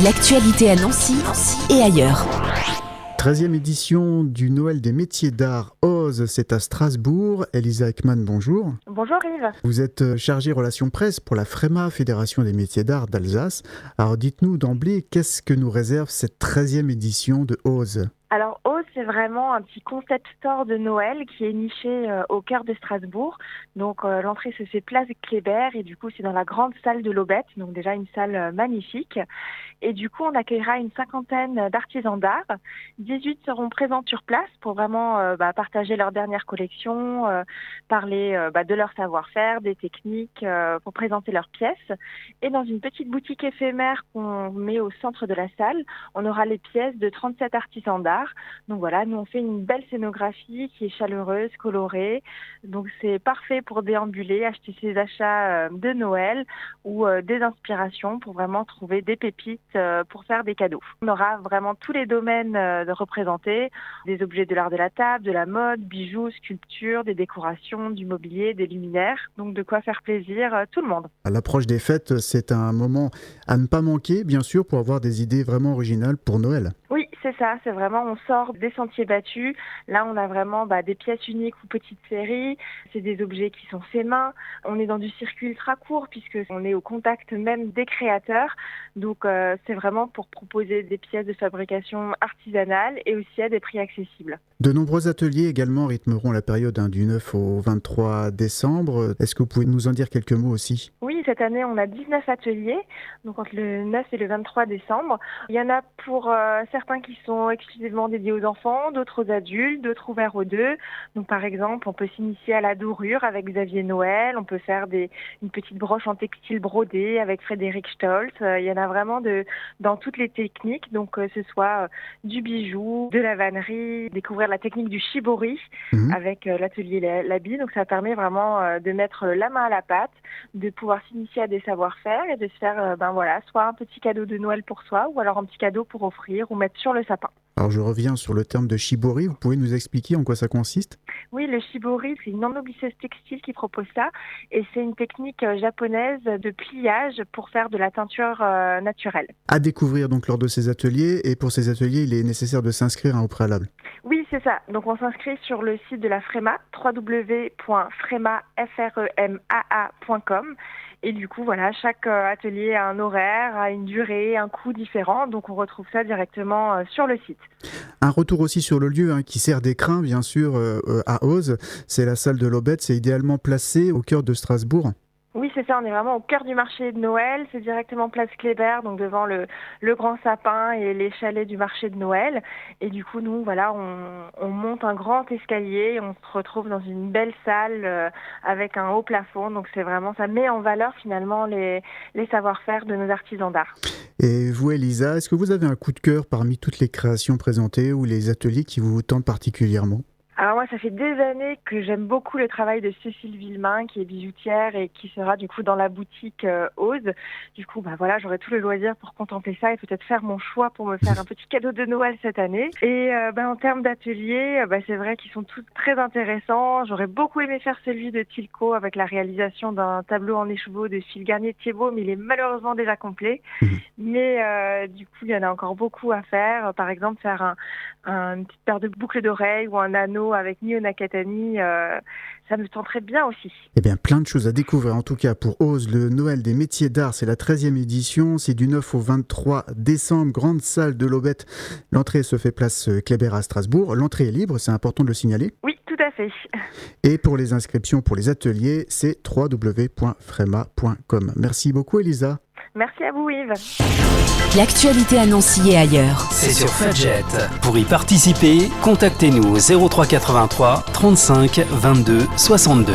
L'actualité à Nancy et ailleurs. 13e édition du Noël des métiers d'art OSE, c'est à Strasbourg. Elisa Ekman, bonjour. Bonjour Yves. Vous êtes chargée relations presse pour la FREMA, Fédération des métiers d'art d'Alsace. Alors dites-nous d'emblée, qu'est-ce que nous réserve cette 13e édition de OSE ? Alors OSE, c'est vraiment un petit concept store de Noël qui est niché au cœur de Strasbourg. Donc l'entrée se fait place Kléber et du coup c'est dans la grande salle de l'Aubette, donc déjà une salle magnifique. Et du coup on accueillera une 50aine d'artisans d'art. 18 seront présents sur place pour vraiment partager leur dernière collection, parler de leur savoir-faire, des techniques, pour présenter leurs pièces. Et dans une petite boutique éphémère qu'on met au centre de la salle, on aura les pièces de 37 artisans d'art. Donc voilà, nous on fait une belle scénographie qui est chaleureuse, colorée. Donc c'est parfait pour déambuler, acheter ses achats de Noël ou des inspirations pour vraiment trouver des pépites pour faire des cadeaux. On aura vraiment tous les domaines représentés, des objets de l'art de la table, de la mode, bijoux, sculptures, des décorations, du mobilier, des luminaires. Donc de quoi faire plaisir tout le monde. À l'approche des fêtes, c'est un moment à ne pas manquer, bien sûr, pour avoir des idées vraiment originales pour Noël. Oui, c'est ça, c'est vraiment, on sort des sentiers battus. Là, on a vraiment des pièces uniques ou petites séries. C'est des objets qui sont faits main. On est dans du circuit ultra court puisque on est au contact même des créateurs. Donc, c'est vraiment pour proposer des pièces de fabrication artisanale et aussi à des prix accessibles. De nombreux ateliers également rythmeront la période du 9 au 23 décembre. Est-ce que vous pouvez nous en dire quelques mots aussi ? Oui, cette année, on a 19 ateliers, donc entre le 9 et le 23 décembre. Il y en a pour certains qui sont exclusivement dédiés aux enfants, d'autres aux adultes, d'autres ouverts aux deux. Donc par exemple, on peut s'initier à la dorure avec Xavier Noël, on peut faire une petite broche en textile brodé avec Frédéric Stolz. Il y en a vraiment dans toutes les techniques, donc que ce soit du bijou, de la vannerie, découvrir la technique du shibori avec l'atelier l'habit. Donc ça permet vraiment de mettre la main à la pâte, de pouvoir s'initier à des savoir-faire et de se faire soit un petit cadeau de Noël pour soi ou alors un petit cadeau pour offrir ou mettre sur le sapin. Alors je reviens sur le terme de shibori, vous pouvez nous expliquer en quoi ça consiste ? Oui, le shibori, c'est une ennoblisseuse textile qui propose ça et c'est une technique japonaise de pliage pour faire de la teinture naturelle. À découvrir donc lors de ces ateliers, et pour ces ateliers, il est nécessaire de s'inscrire au préalable. Oui, c'est ça. Donc on s'inscrit sur le site de la FREMA, www.frema.com. Et du coup, voilà, chaque atelier a un horaire, a une durée, un coût différent. Donc on retrouve ça directement sur le site. Un retour aussi sur le lieu qui sert d'écrin, bien sûr, à OSE. C'est la salle de l'Aubette, c'est idéalement placé au cœur de Strasbourg. Oui, c'est ça, on est vraiment au cœur du marché de Noël, c'est directement place Kléber, donc devant le grand sapin et les chalets du marché de Noël. Et du coup, nous, voilà, on monte un grand escalier et on se retrouve dans une belle salle avec un haut plafond. Donc c'est vraiment, ça met en valeur finalement les savoir-faire de nos artisans d'art. Et vous, Elisa, est-ce que vous avez un coup de cœur parmi toutes les créations présentées ou les ateliers qui vous tentent particulièrement ? Alors moi, ça fait des années que j'aime beaucoup le travail de Cécile Villemain, qui est bijoutière et qui sera du coup dans la boutique OSE. Du coup, j'aurai tout le loisir pour contempler ça et peut-être faire mon choix pour me faire un petit cadeau de Noël cette année. Et en termes d'ateliers, c'est vrai qu'ils sont tous très intéressants. J'aurais beaucoup aimé faire celui de Tilco avec la réalisation d'un tableau en écheveau de Phil Garnier-Thiebaud, mais il est malheureusement déjà complet. Mais du coup, il y en a encore beaucoup à faire. Par exemple, faire une petite paire de boucles d'oreilles ou un anneau avec Mio Nakatani, ça me tenterait bien aussi. Eh bien, plein de choses à découvrir en tout cas pour OSE, le Noël des métiers d'art, c'est la 13e édition, c'est du 9 au 23 décembre, grande salle de l'Aubette. L'entrée se fait place Kléber à Strasbourg, l'entrée est libre, c'est important de le signaler. Oui, tout à fait. Et pour les inscriptions pour les ateliers, c'est www.frema.com. Merci beaucoup Elisa. Merci à vous Yves. L'actualité à Nancy et ailleurs. C'est sur Fudget. Pour y participer, contactez-nous au 03 83 35 22 62.